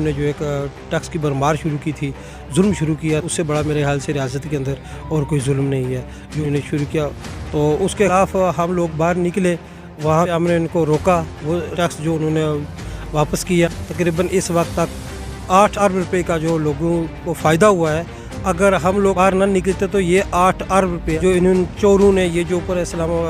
इन्होंने जो एक टैक्स की भरमार शुरू की थी, जुल्म शुरू किया। उससे बड़ा मेरे ख्याल से रियासत के अंदर और कोई जुल्म नहीं है जो इन्हें शुरू किया। तो उसके खिलाफ हम लोग बाहर निकले, वहाँ हमने इनको रोका। वो टैक्स जो उन्होंने वापस किया, तकरीबन इस वक्त तक 8 अरब रुपये का जो लोगों को फ़ायदा हुआ है। अगर हम लोग बाहर न निकलते तो ये 8 अरब रुपये जो इन चोरों ने, ये जो ऊपर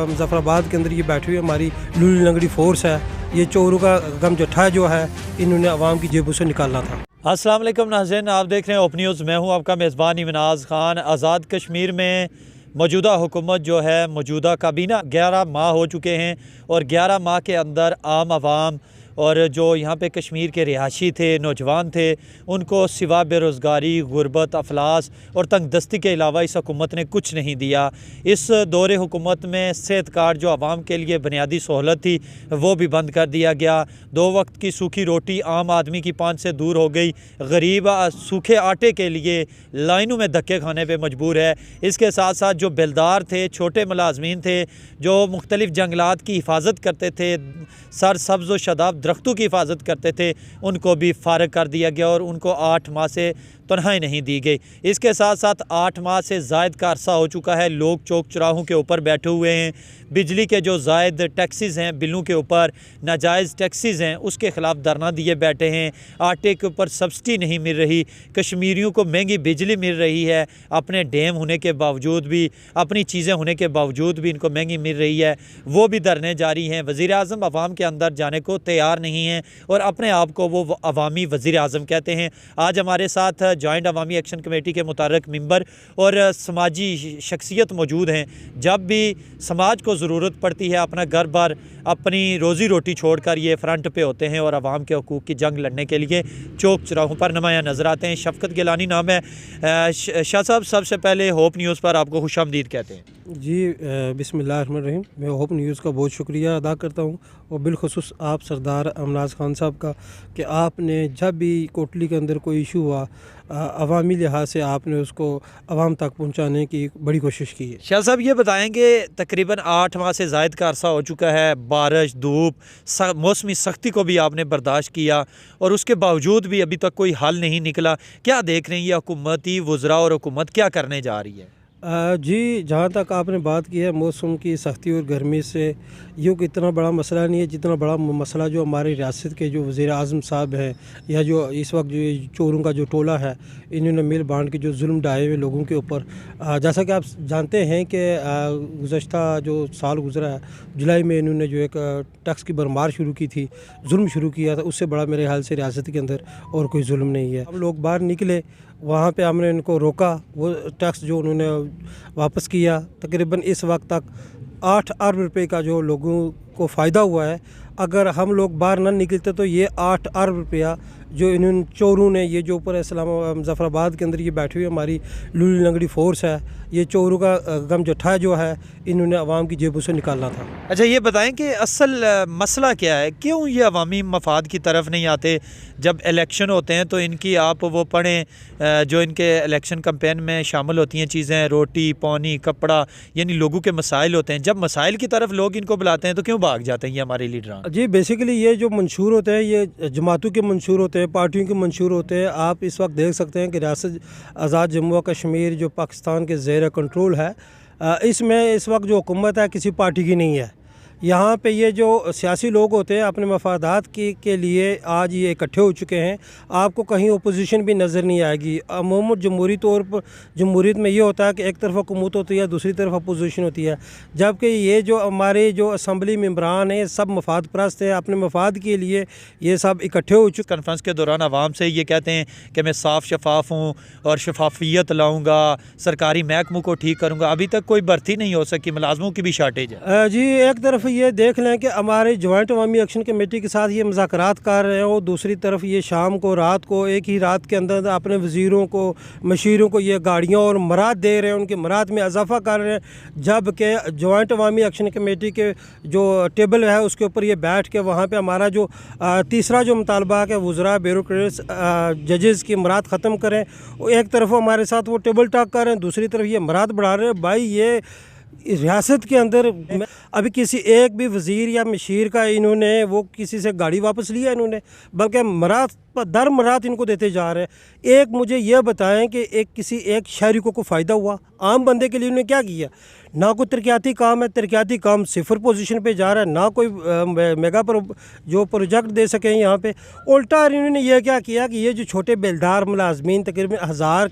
मुजफ्फराबाद के अंदर ये बैठी हुई हमारी लूली लंगड़ी फोर्स है, ये चोरों का गम जट्ठा जो है इन्होंने अवाम की जेबों से निकालना था। अस्सलाम वालेकुम नाज़रीन, आप देख रहे हैं ओपन न्यूज़। मैं हूं आपका मेज़बान इमनाज़ खान। आज़ाद कश्मीर में मौजूदा हुकूमत जो है, मौजूदा काबीना 11 माह हो चुके हैं और 11 माह के अंदर आम आवाम और जो यहाँ पे कश्मीर के रिहायशी थे, नौजवान थे, उनको सिवा बेरोज़गारी, गुर्बत, अफलास और तंगदस्ती के अलावा इस हुकूमत ने कुछ नहीं दिया। इस दौरे हुकूमत में सेहत कार्ड जो आवाम के लिए बुनियादी सहूलत थी वो भी बंद कर दिया गया। 2 वक्त की सूखी रोटी आम आदमी की पांच से दूर हो गई। गरीब सूखे आटे के लिए लाइनों में धक्के खाने पर मजबूर है। इसके साथ साथ जो बेलदार थे, छोटे मुलाजमीन थे, जो मुख्तलिफ़ जंगलात की हिफाजत करते थे, सर सब्ज़ व शदाब दरख्तों की हिफाजत करते थे, उनको भी फारग कर दिया गया और उनको 8 माह से तनख्वाही नहीं दी गई। इसके साथ साथ 8 माह से ज़ायद का अरसा हो चुका है, लोग चौक चौराहों के ऊपर बैठे हुए हैं। बिजली के जो ज़ायद टैक्सेस हैं, बिलों के ऊपर नाजायज़ टैक्सेस हैं, उसके ख़िलाफ़ धरना दिए बैठे हैं। आटे के ऊपर सब्सिडी नहीं मिल रही, कश्मीरियों को महंगी बिजली मिल रही है, अपने डैम होने के बावजूद भी, अपनी चीज़ें होने के बावजूद भी इनको महंगी मिल रही है। वो भी धरने जारी हैं। वज़ीर-ए-आज़म अवाम के अंदर जाने को तैयार नहीं हैं और अपने आप को वो अवामी वज़ीर-ए-आज़म कहते हैं। आज हमारे साथ जॉइंट अवामी एक्शन कमेटी के मुतर्रक मेंबर और समाजी शख्सियत मौजूद हैं। जब भी समाज को ज़रूरत पड़ती है, अपना घर बार, अपनी रोज़ी रोटी छोड़कर ये फ्रंट पे होते हैं और आवाम के हकूक़ की जंग लड़ने के लिए चौक चौराहों पर नुमायाँ नज़र आते हैं। शफ़कत गिलानी नाम है। शाह साहब, सबसे पहले होप न्यूज़ पर आपको खुशामदीद कहते हैं। जी, बिस्मिल्लाहिर्रहमानिर्रहीम। मैं होप न्यूज़ का बहुत शुक्रिया अदा करता हूँ और बिलखुसूस आप सरदार इमनाज़ खान साहब का कि आपने जब भी कोटली के अंदर कोई इशू हुआ, अवामी लिहाज से आपने उसको आवाम तक पहुँचाने की बड़ी कोशिश की है। शाह साहब, ये बताएंगे, तकरीबन 8 माह से ज़ायद का अरसा हो चुका है। बारिश, धूप, मौसमी सख्ती को भी आपने बर्दाश्त किया और उसके बावजूद भी अभी तक कोई हल नहीं निकला। क्या देख रहे हैं ये हुकूमती वज़रा और हुकूमत क्या करने जा रही है? जी, जहाँ तक आपने बात की है मौसम की सख्ती और गर्मी से, ये इतना बड़ा मसला नहीं है जितना बड़ा मसला जो हमारे रियासत के जो वज़ीर-ए-आज़म साहब हैं, या जो इस वक्त जो चोरों का जो टोला है, इन्होंने मिल बांट के जो जुल्म ढाए हुए लोगों के ऊपर, जैसा कि आप जानते हैं कि गुज़श्ता जो साल गुज़रा है, जुलाई में इन्होंने जो एक टैक्स की भरमार शुरू की थी, जुल्म शुरू किया था। उससे बड़ा मेरे ख्याल से रियासत के अंदर और कोई जुल्म नहीं है। हम लोग बाहर निकले, वहाँ पे हमने इनको रोका। वो टैक्स जो उन्होंने वापस किया, तकरीबन इस वक्त तक 8 अरब रुपये का जो लोगों को फ़ायदा हुआ है। अगर हम लोग बाहर न निकलते तो ये 8 अरब रुपया जो इन चोरों ने, ये जो ऊपर मुजफ्फराबाद के अंदर ये बैठी हुई हमारी लूली लंगड़ी फोर्स है, ये चोरों का गम जट्ठा जो है इन्होंने अवाम की जेबों से निकालना था। अच्छा, ये बताएं कि असल मसला क्या है? क्यों ये अवामी मफाद की तरफ नहीं आते? जब इलेक्शन होते हैं तो इनकी आप वो पढ़ें, जो इनके इलेक्शन कैंपेन में शामिल होती हैं चीज़ें, रोटी, पानी, कपड़ा, यानी लोगों के मसाइल होते हैं। जब मसाइल की तरफ लोग इनको बुलाते हैं तो क्यों भाग जाते हैं ये हमारे लीडरान? जी, बेसिकली ये जो मंशूर होते हैं, ये जमातों के मंशूर होते हैं, पार्टियों के मंशूर होते हैं। आप इस वक्त देख सकते हैं कि रियासत आज़ाद जम्मू व कश्मीर जो पाकिस्तान के ज़ेर कंट्रोल है, इसमें इस वक्त जो हुकूमत है किसी पार्टी की नहीं है। यहाँ पे ये जो सियासी लोग होते हैं अपने मफादात के लिए आज ये इकट्ठे हो चुके हैं। आपको कहीं ओपोजिशन भी नज़र नहीं आएगी। अमूमन जमहूरी तौर पर जमहूरियत में ये होता है कि एक तरफ हुकूमत होती है, दूसरी तरफ अपोजिशन होती है। जबकि ये जो हमारे जो असम्बली मेंबरान हैं, सब मफाद परस्त हैं, अपने मफाद के लिए ये सब इकट्ठे हो चुके। कॉन्फ्रेंस के दौरान आवाम से ये कहते हैं कि मैं साफ़ शफाफ हूँ और शफाफियत लाऊँगा, सरकारी महकमों को ठीक करूँगा। अभी तक कोई भर्ती नहीं हो सकी, मुलाजमों की भी शार्टेज है। जी, एक तरफ ये देख लें कि हमारे जॉइंट अवामी एक्शन कमेटी के साथ ये मुज़ाकरात कर रहे हैं और दूसरी तरफ ये शाम को, रात को, एक ही रात के अंदर अपने वज़ीरों को, मशीरों को ये गाड़ियाँ और मराद दे रहे हैं, उनके मराद में इजाफ़ा कर रहे हैं। जबकि जॉइंट अवामी एक्शन कमेटी के जो टेबल है उसके ऊपर ये बैठ के वहाँ पर हमारा जो तीसरा जो मुतालबा है कि वज़रा, ब्यूरोक्रेट्स, जजेस की मराद ख़त्म करें। एक तरफ हमारे साथ वो टेबल टॉक कर रहे हैं, दूसरी तरफ ये मराद बढ़ा रहे हैं। भाई, ये इस रियासत के अंदर अभी किसी एक भी वज़ीर या मशीर का इन्होंने वो किसी से गाड़ी वापस लिया इन्होंने, बल्कि मरात पर दर मरात इनको देते जा रहे हैं। एक मुझे यह बताएं कि किसी एक शहरी को फ़ायदा हुआ, आम बंदे के लिए उन्होंने क्या किया? ना कोई तरक्याती काम है, तरक्याती काम सिफर पोजीशन पे जा रहा है, ना कोई मेगा जो प्रोजेक्ट दे सकें यहाँ पे। उल्टा इन्होंने यह क्या किया कि ये जो छोटे बेलदार मुलाजमीन तकरीबन 1000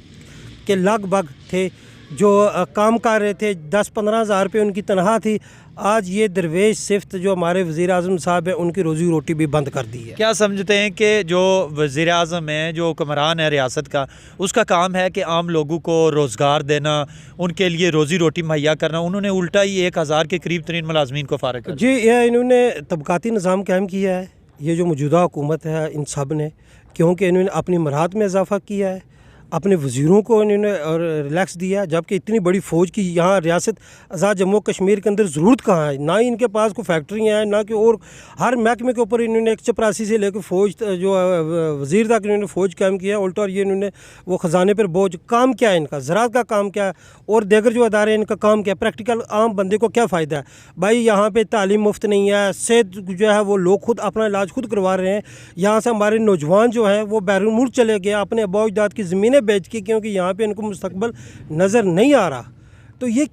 के लगभग थे जो काम कर रहे थे, 10-15 हज़ार रुपये उनकी तनख्वाह थी, आज ये दरवेश सिफ्त जो हमारे वज़ीर आज़म साहब हैं उनकी रोज़ी रोटी भी बंद कर दी है। क्या समझते हैं कि जो वज़ीर आज़म है, जो हुक्मरान है रियासत का, उसका काम है कि आम लोगों को रोज़गार देना, उनके लिए रोज़ी रोटी मुहैया करना, उन्होंने उल्टा ही 1000 के करीब तरीन मुलाजमीन को फारग कर जी, यह इन्होंने तबकाती निज़ाम कायम किया है, ये जो मौजूदा हुकूमत है इन सब ने, क्योंकि इन्होंने अपनी मराहत में इजाफ़ा किया है, अपने वज़ीरों को इन्होंने और रिलैक्स दिया, जबकि इतनी बड़ी फ़ौज की यहाँ रियासत आज़ाद जम्मू कश्मीर के अंदर ज़रूरत कहाँ है? ना ही इनके पास कोई फैक्ट्रियाँ हैं, ना कि और हर महकमे के ऊपर इन्होंने एक चपरासी से लेकर फ़ौज जो वज़ीर तक इन्होंने फ़ौज कायम किया उल्टा, और ये इन्होंने वो ख़जाने पर बोझ। काम क्या है इनका? ज़राअत का काम क्या है और दीगर जो अदारे इनका काम क्या है? प्रैक्टिकल आम बंदे को क्या फ़ायदा है भाई? यहाँ पर तालीम मुफ्त नहीं है, सेहत जो है वो लोग खुद अपना इलाज खुद करवा रहे हैं। यहाँ से हमारे नौजवान जो हैं वो बैरून मुल्क चले गए अपने अबा अजदाद की ज़मीनें बेच के, क्योंकि यहाँ पे इनको मुस्तकबल नज़र नहीं आ रहा। तो ये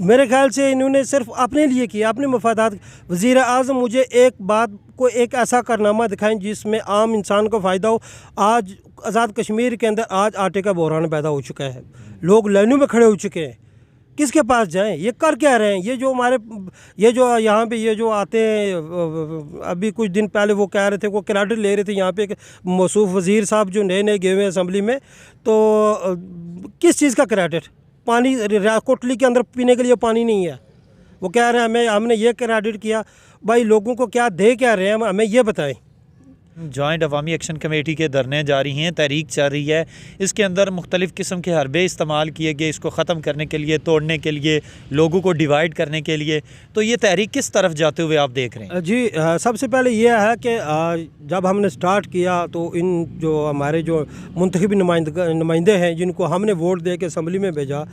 मेरे ख्याल से इन्होंने सिर्फ अपने लिए किया, अपने मफादात। वज़ीर आज़म मुझे एक बात को एक ऐसा कारनामा दिखाएं जिसमें आम इंसान को फ़ायदा हो। आज आज़ाद कश्मीर के अंदर आज आटे का बहरान पैदा हो चुका है, लोग लाइनों में खड़े हो चुके हैं, किसके पास जाएं? ये कर क्या रहे हैं? ये जो हमारे ये जो यहाँ पे ये जो आते हैं, अभी कुछ दिन पहले वो कह रहे थे, वो क्रेडिट ले रहे थे यहाँ पे मौसूफ वज़ीर साहब जो नए नए गए हुए हैं असम्बली में, तो किस चीज़ का क्रेडिट? पानी कोटली के अंदर पीने के लिए पानी नहीं है, वो कह रहे हैं हमने ये क्रेडिट किया। भाई लोगों को क्या दे क्या रहे हैं, हमें ये बताएं। जॉइंट अवामी एक्शन कमेटी के धरने जारी हैं, तहरीक चल रही है, इसके अंदर मुख्तलिफ़ किस्म के हरबे इस्तेमाल किए गए इसको ख़त्म करने के लिए, तोड़ने के लिए, लोगों को डिवाइड करने के लिए। तो ये तहरीक किस तरफ जाते हुए आप देख रहे हैं? जी, सबसे पहले ये है कि जब हमने स्टार्ट किया तो इन जो हमारे जो मुंतखब नुमाइंदे हैं जिनको हमने वोट दे के असम्बली में भेजा,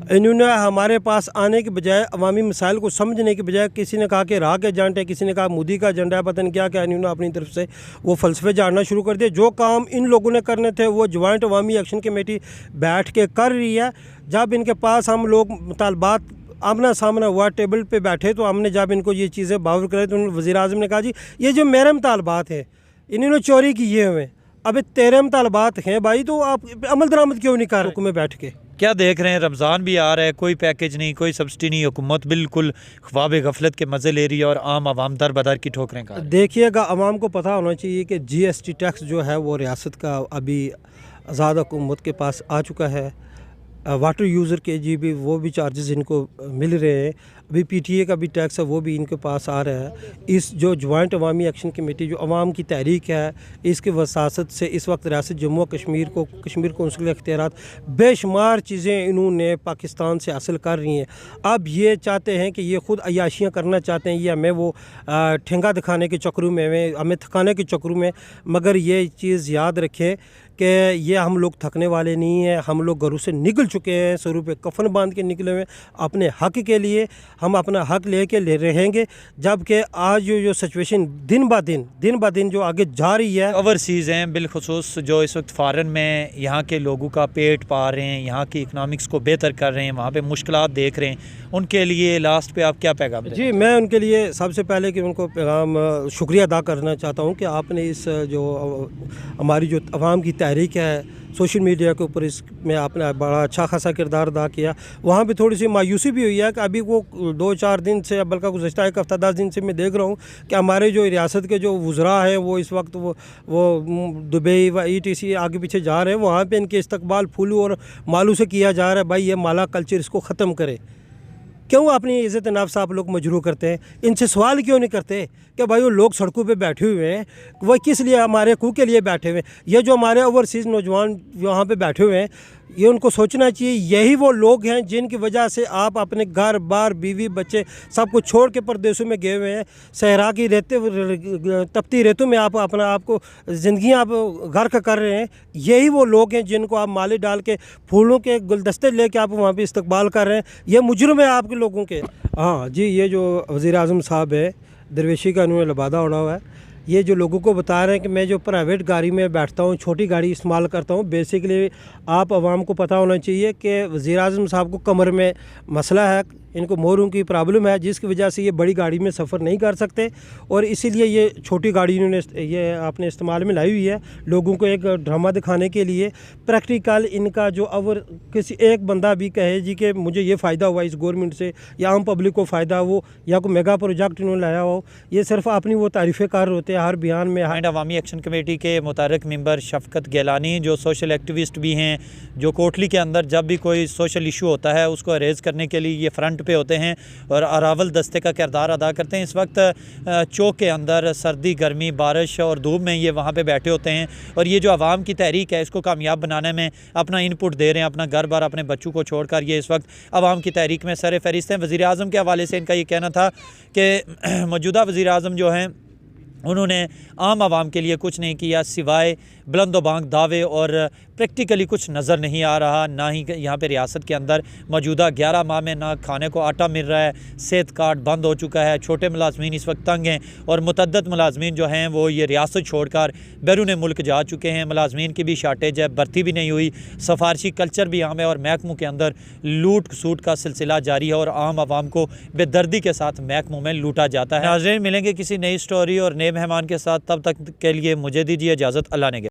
इन्होंने हमारे पास आने के बजाय अवामी मसाइल को समझने के बजाय किसी ने कहा कि राह के एजेंट है, किसी ने कहा मोदी का एजेंडा है, पता नहीं क्या क्या, इन्होंने अपनी तरफ से वो फ़लसफे झाड़ना शुरू कर दिए। जो काम इन लोगों ने करने थे वो जॉइंट अवामी एक्शन कमेटी बैठ के कर रही है। जब इनके पास हम लोग मुतालबात आमना सामना हुआ, टेबल पे बैठे, तो हमने जब इनको ये चीज़ें बावर कराई तो वज़ीर आज़म ने कहा जी ये जो मेरे मुतालबात हैं इन्होंने चोरी किए हुए, अब तेरे मुतालबात हैं भाई, तो आप अमल दरामद क्यों नहीं कर रहे में बैठ के? क्या देख रहे हैं? रमज़ान भी आ रहा है, कोई पैकेज नहीं, कोई सब्सिडी नहीं, हुकूमत बिल्कुल ख्वाब गफलत के मज़े ले रही है और आम आवाम दर बदर की ठोकरें खा रही है। देखिएगा, आवाम को पता होना चाहिए कि GST टैक्स जो है वो रियासत का अभी आज़ाद हुकूमत के पास आ चुका है। वाटर यूज़र के जी भी वो भी चार्जेस इनको मिल रहे हैं। अभी PTA का भी टैक्स है वो भी इनके पास आ रहा है। इस जो जॉइंट अवामी एक्शन कमेटी जो अवाम की तहरीक है, इसके वसासत से इस वक्त रियासत जम्मू कश्मीर को कश्मीर कौंसिल के इख्तियारात बेशुमार चीज़ें इन्होंने पाकिस्तान से हासिल कर रही हैं। अब ये चाहते हैं कि ये ख़ुद अयाशियाँ करना चाहते हैं, ये हमें वो ठेंगा दिखाने के चक्करों में, हमें थकाने के चक्करों में। मगर ये चीज़ याद रखें कि ये हम लोग थकने वाले नहीं हैं। हम लोग घरों से निकल चुके हैं, सरों पे कफन बांध के निकले हुए अपने हक़ के लिए। हम अपना हक़ लेके ले रहेंगे, जबकि आज जो सिचुएशन दिन ब दिन जो आगे जा रही है। ओवरसीज़ हैं बिलखुसूस जो इस वक्त फ़ॉरेन में यहाँ के लोगों का पेट पा रहे हैं, यहाँ की इकनॉमिक्स को बेहतर कर रहे हैं, वहाँ पे मुश्किलात देख रहे हैं, उनके लिए लास्ट पे आप क्या पैगाम दें? जी, मैं उनके लिए सबसे पहले कि उनको पैगाम शुक्रिया अदा करना चाहता हूँ कि आपने इस जो हमारी जो अवाम की तहरीक है सोशल मीडिया के ऊपर, इसमें आपने बड़ा अच्छा खासा किरदार अदा किया। वहाँ पे थोड़ी सी मायूसी भी हुई है कि अभी वो 2-4 दिन से, बल्कि गुज़श्ता एक हफ़्ता 10 दिन से मैं देख रहा हूँ कि हमारे जो रियासत के जो वुज़रा हैं वो इस वक्त वो दुबई व ETC आगे पीछे जा रहे हैं। वहाँ पे इनके इस्तकबाल फूलू और मालू से किया जा रहा है। भाई ये माला कल्चर इसको ख़त्म करे। क्यों अपनी इज़्ज़त नफ्स आप लोग मजरूह करते हैं? इनसे सवाल क्यों नहीं करते कि भाई वो लोग सड़कों पे बैठे हुए हैं, वह किस लिए हमारे हकूक़ के लिए बैठे हुए हैं। ये जो हमारे ओवरसीज़ नौजवान वहाँ पे बैठे हुए हैं, ये उनको सोचना चाहिए, यही वो लोग हैं जिनकी वजह से आप अपने घर बार बीवी बच्चे सब कुछ छोड़ के परदेशों में गए हुए हैं। सहरा की तपती रेतों में आप अपना आपको ज़िंदगी आप गर्क कर रहे हैं। यही वो लोग हैं जिनको आप माले डाल के फूलों के गुलदस्ते लेके आप वहाँ पे इस्तकबाल कर रहे हैं। ये मुजरिम है आपके लोगों के। हाँ जी, ये जो वज़ीर आज़म साहब है, दरवेशी का उन्होंने लबादा उड़ा हुआ है। ये जो लोगों को बता रहे हैं कि मैं जो प्राइवेट गाड़ी में बैठता हूँ, छोटी गाड़ी इस्तेमाल करता हूँ, बेसिकली आप आवाम को पता होना चाहिए कि वज़ीर आज़म साहब को कमर में मसला है, इनको मोरों की प्रॉब्लम है, जिसकी वजह से ये बड़ी गाड़ी में सफ़र नहीं कर सकते और इसीलिए ये छोटी गाड़ी इन्होंने ये आपने इस्तेमाल में लाई हुई है, लोगों को एक ड्रामा दिखाने के लिए। प्रैक्टिकल इनका जो अवर किसी एक बंदा भी कहे जी कि मुझे ये फ़ायदा हुआ इस गवर्नमेंट से या आम पब्लिक को फ़ायदा हो या कोई मेगा प्रोजेक्ट इन्होंने लाया हो, ये सिर्फ अपनी वो तारीफ़ें कर होते हैं हर बयान में। अवामी एक्शन कमेटी के मुतहर्रिक मेंबर शफ़कत गिलानी जो सोशल एक्टिविस्ट भी हैं, जो कोटली के अंदर जब भी कोई सोशल इशू होता है उसको रेज़ करने के लिए ये फ्रंट पे होते हैं और अरावल दस्ते का किरदार अदा करते हैं। इस वक्त चौक के अंदर सर्दी गर्मी बारिश और धूप में ये वहाँ पे बैठे होते हैं और ये जो आवाम की तहरीक है इसको कामयाब बनाने में अपना इनपुट दे रहे हैं। अपना घर बार अपने बच्चों को छोड़कर ये इस वक्त आवाम की तहरीक में सर फहरिस्त हैं। वज़ीर आज़म के हवाले से इनका ये कहना था कि मौजूदा वज़ीर आज़म जो हैं उन्होंने आम आवाम के लिए कुछ नहीं किया सिवाय बुलंदोबांग दावे और प्रैक्टिकली कुछ नज़र नहीं आ रहा। ना ही यहाँ पे रियासत के अंदर मौजूदा 11 माह में ना खाने को आटा मिल रहा है, सेहत कार्ड बंद हो चुका है, छोटे मुलाजमीन इस वक्त तंग हैं और मुतअद्दिद मुलाजमीन जो हैं वो ये रियासत छोड़कर बैरून मुल्क जा चुके हैं। मुलाजमीन की भी शार्टेज है, भर्ती भी नहीं हुई, सफारशी कल्चर भी आम है और महकमों के अंदर लूट खसूट का सिलसिला जारी है और आम आवाम को बेदर्दी के साथ महकमों में लूटा जाता है। नाज़रीन, मिलेंगे किसी नई स्टोरी और नए मेहमान के साथ, तब तक के लिए मुझे दीजिए इजाज़त। अल्लाह ने